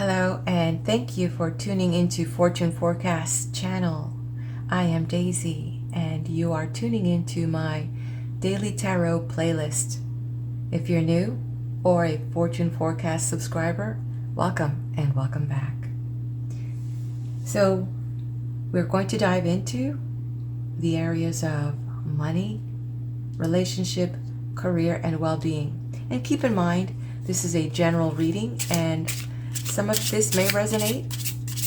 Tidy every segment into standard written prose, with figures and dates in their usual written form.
Hello, and thank you for tuning into Fortune Forecast channel. I am Daisy, and you are tuning into my daily tarot playlist. If you're new or a Fortune Forecast subscriber, welcome and welcome back. So, we're going to dive into the areas of money, relationship, career, and well-being. And keep in mind, this is a general reading, and some of this may resonate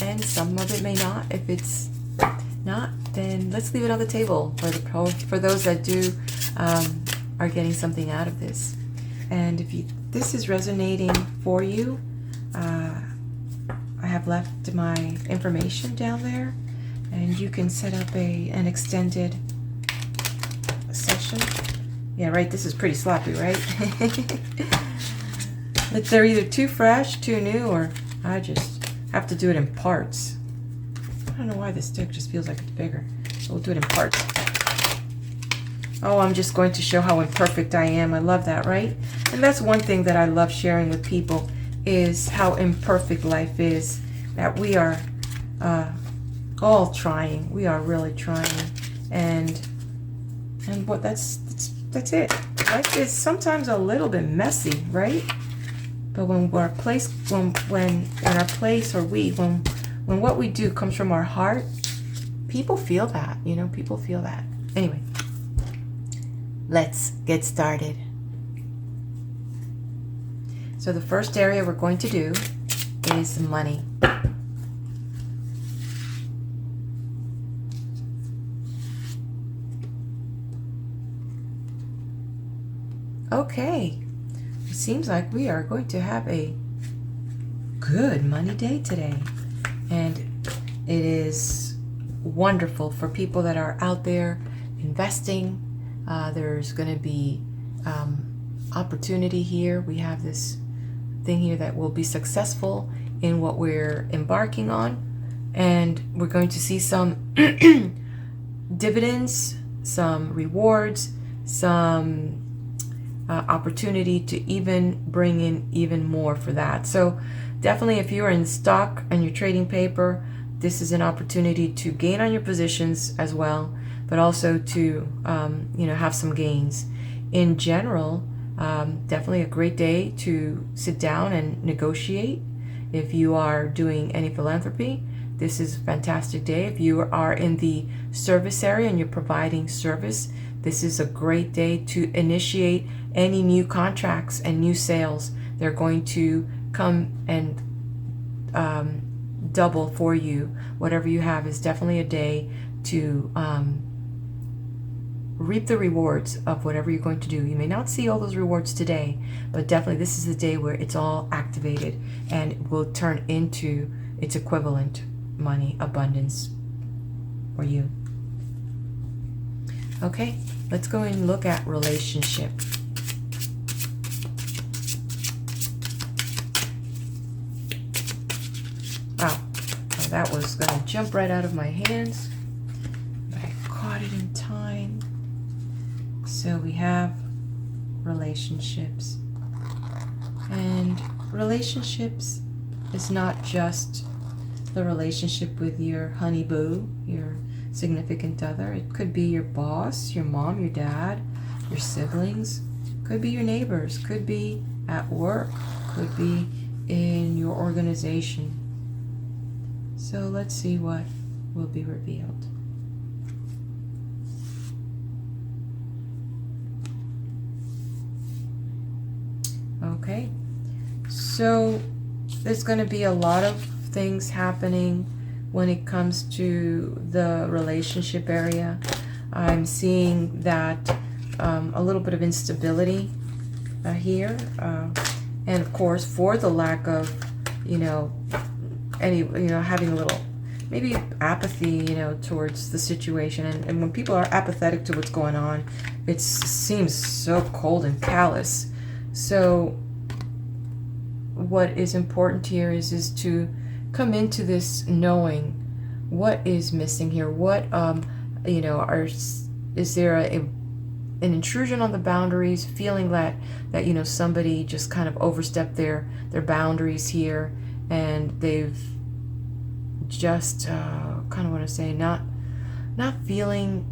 and some of it may not. If it's not, then let's leave it on the table for those that are getting something out of this. And if this is resonating for you, I have left my information down there, and you can set up an extended session. Yeah, right, this is pretty sloppy, right? They're either too fresh, too new, or I just have to do it in parts. I don't know why this stick just feels like it's bigger. So we'll do it in parts. Oh, I'm just going to show how imperfect I am. I love that, right? And that's one thing that I love sharing with people, is how imperfect life is. That we are all trying. We are really trying. And what that's it. Life is sometimes a little bit messy, right? But when what we do comes from our heart, people feel that, people feel that. Anyway, let's get started. So the first area we're going to do is money. Okay. It seems like we are going to have a good money day today, and it is wonderful for people that are out there investing. There's going to be opportunity here. We have this thing here that will be successful in what we're embarking on, and we're going to see some dividends, some rewards, some opportunity to even bring in even more for that. So definitely, if you're in stock and you're trading paper, this is an opportunity to gain on your positions as well, but also to have some gains. In general, definitely a great day to sit down and negotiate. If you are doing any philanthropy, this is a fantastic day. If you are in the service area and you're providing service, this is a great day to initiate any new contracts and new sales. They're going to come and double for you. Whatever you have is definitely a day to reap the rewards of whatever you're going to do. You may not see all those rewards today, but definitely this is the day where it's all activated and will turn into its equivalent money abundance for you. Okay, let's go and look at relationship. Wow, that was going to jump right out of my hands. I caught it in time. So we have relationships. And relationships is not just the relationship with your honey boo, your significant other. It could be your boss, your mom, your dad, your siblings. Could be your neighbors. Could be at work. Could be in your organization. So let's see what will be revealed. Okay, so there's going to be a lot of things happening when it comes to the relationship area. I'm seeing that a little bit of instability here, and of course for the lack of having a little maybe apathy towards the situation, and when people are apathetic to what's going on, it seems so cold and callous. So what is important here is to come into this knowing what is missing here. What is there an intrusion on the boundaries, feeling that somebody just kind of overstepped their boundaries here, and they've just kind of want to say not feeling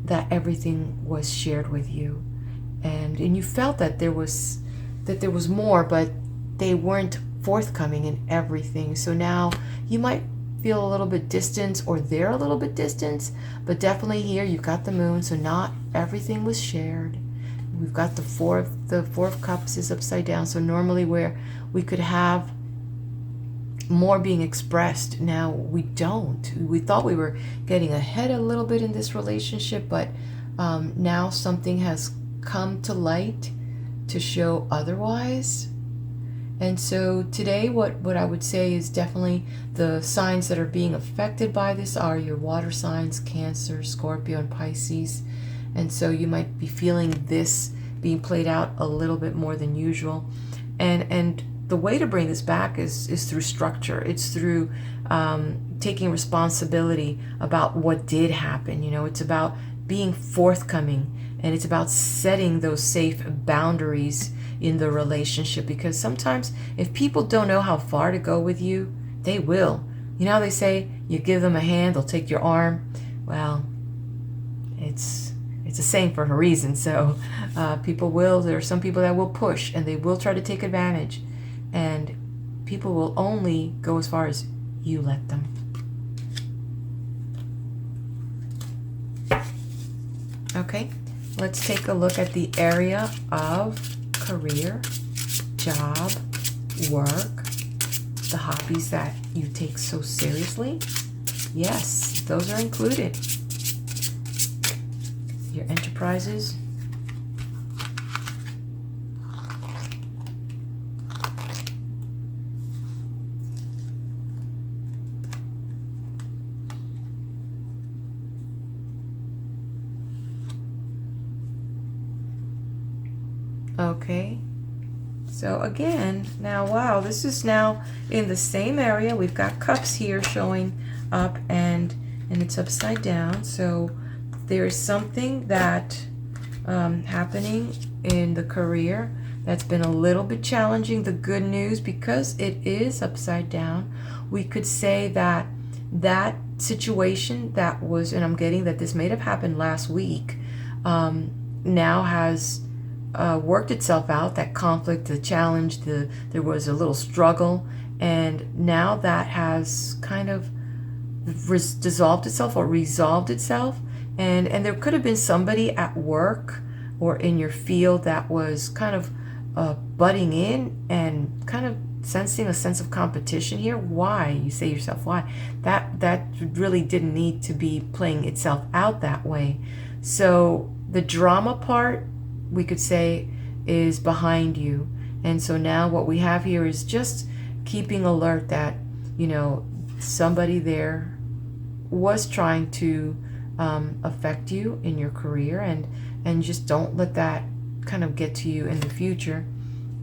that everything was shared with you, and you felt that there was more, but they weren't forthcoming in everything. So now you might feel a little bit distant, or they're a little bit distant, but definitely here you've got the moon, so not everything was shared. We've got the four of cups is upside down, so normally where we could have more being expressed, now we don't. We thought we were getting ahead a little bit in this relationship, but now something has come to light to show otherwise. And so today what I would say is definitely the signs that are being affected by this are your water signs, Cancer, Scorpio, and Pisces. And so you might be feeling this being played out a little bit more than usual. And the way to bring this back is through structure. It's through taking responsibility about what did happen. You know, it's about being forthcoming, and it's about setting those safe boundaries in the relationship, because sometimes if people don't know how far to go with you, they will. You know how they say you give them a hand, they'll take your arm. Well, it's a saying for a reason. So there are some people that will push, and they will try to take advantage, and people will only go as far as you let them. Okay, let's take a look at the area of career, job, work, the hobbies that you take so seriously. Yes, those are included. Your enterprises. Okay, so again, now wow, this is now in the same area. We've got cups here showing up, and it's upside down. So there's something that happening in the career that's been a little bit challenging. The good news, because it is upside down, we could say that that situation that was, and I'm getting that this may have happened last week, now has worked itself out. That conflict, the challenge, there was a little struggle, and now that has kind of dissolved itself or resolved itself. And there could have been somebody at work or in your field that was kind of butting in and kind of sensing a sense of competition here. Why? You say to yourself, why? That really didn't need to be playing itself out that way. So the drama part, we could say, is behind you. And so now what we have here is just keeping alert that, you know, somebody there was trying to affect you in your career, and just don't let that kind of get to you in the future.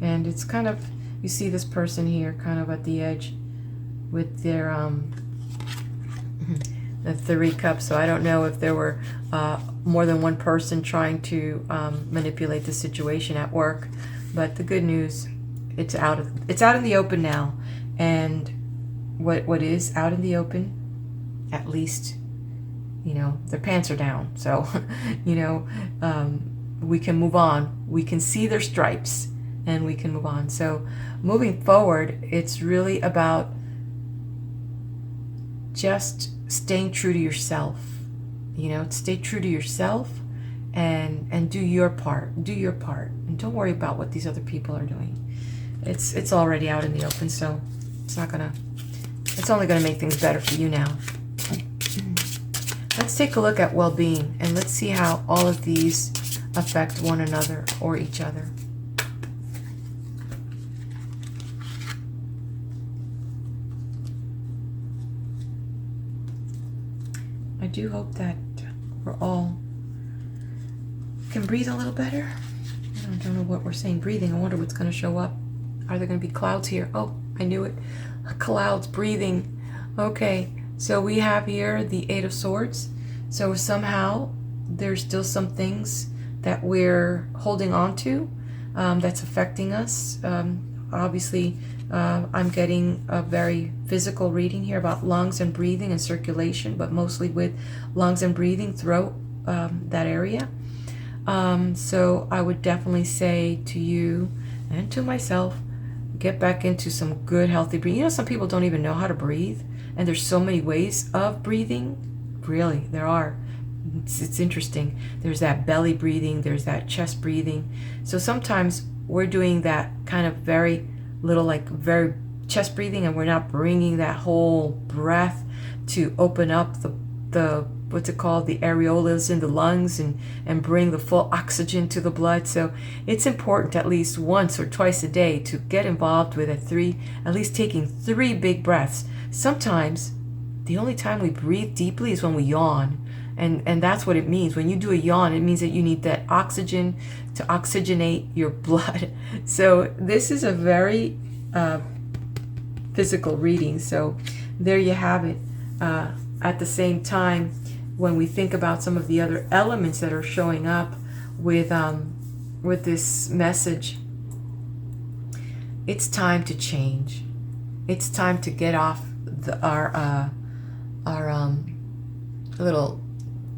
And it's kind of, you see this person here kind of at the edge with their the 3 cups. So I don't know if there were more than one person trying to manipulate the situation at work, but the good news, it's out in the open now. And what is out in the open, at least, you know, their pants are down. So you know, we can move on. We can see their stripes, and we can move on. So moving forward, it's really about just staying true to yourself. You know, stay true to yourself, and do your part. Do your part, and don't worry about what these other people are doing. It's already out in the open, so it's only gonna make things better for you now. Let's take a look at well-being, and let's see how all of these affect one another or each other. I do hope that we're all can breathe a little better. I don't know what we're saying, breathing. I wonder what's going to show up. Are there going to be clouds here? Oh, I knew it. Clouds, breathing. Okay, so we have here the 8 of Swords. So somehow there's still some things that we're holding on to that's affecting us. obviously, I'm getting a very physical reading here about lungs and breathing and circulation, but mostly with lungs and breathing, throat, that area. So I would definitely say to you and to myself, get back into some good healthy breathing. You know, some people don't even know how to breathe, and there's so many ways of breathing. Really, there are. It's interesting. There's that belly breathing, there's that chest breathing. So sometimes we're doing that kind of very little, like very chest breathing, and we're not bringing that whole breath to open up the what's it called, the areolas in the lungs, and bring the full oxygen to the blood. So it's important at least once or twice a day to get involved with at least taking 3 big breaths. Sometimes the only time we breathe deeply is when we yawn. And that's what it means. When you do a yawn, it means that you need that oxygen to oxygenate your blood. So this is a very physical reading. So there you have it. At the same time, when we think about some of the other elements that are showing up with this message, it's time to change. It's time to get off our little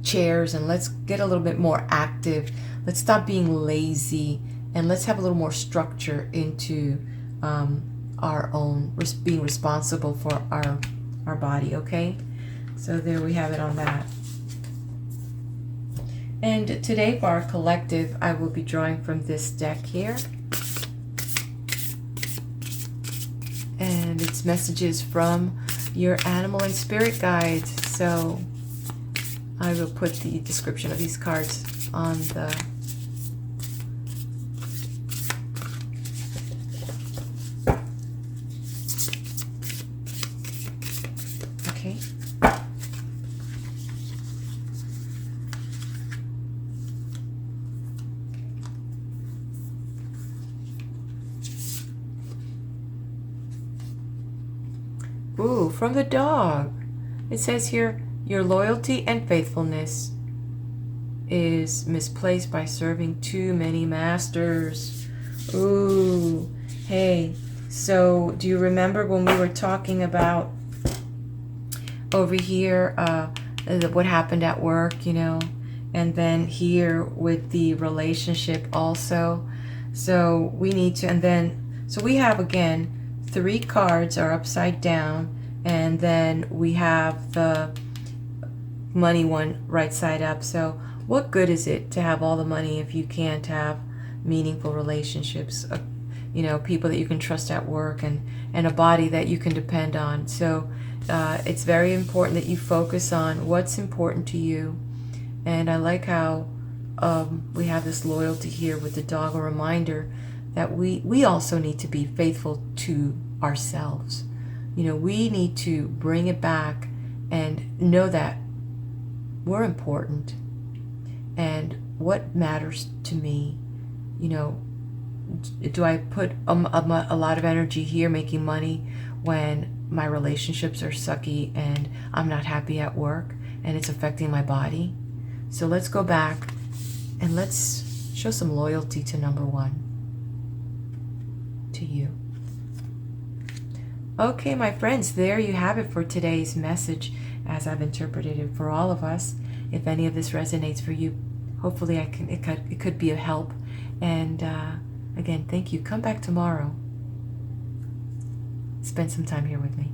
chairs, and let's get a little bit more active. Let's stop being lazy, and let's have a little more structure into our own being responsible for our body. Okay, so there we have it on that. And today for our collective, I will be drawing from this deck here, and it's messages from your animal and spirit guides. So I will put the description of these cards on the okay. Ooh, from the dog. It says here, your loyalty and faithfulness is misplaced by serving too many masters. Ooh, hey, so do you remember when we were talking about over here what happened at work, you know, and then here with the relationship also? So we need to, and then, so we have again 3 cards are upside down, and then we have the money one right side up. So what good is it to have all the money if you can't have meaningful relationships, you know, people that you can trust at work, and a body that you can depend on? So it's very important that you focus on what's important to you. And I like how we have this loyalty here with the dog, a reminder that we also need to be faithful to ourselves. You know, we need to bring it back and know that we're important, and what matters to me. You know, do I put a lot of energy here making money when my relationships are sucky and I'm not happy at work and it's affecting my body? So let's go back and let's show some loyalty to number 1, to you. Okay, my friends, there you have it for today's message as I've interpreted it for all of us. If any of this resonates for you, hopefully it could be of help. And again, thank you. Come back tomorrow. Spend some time here with me.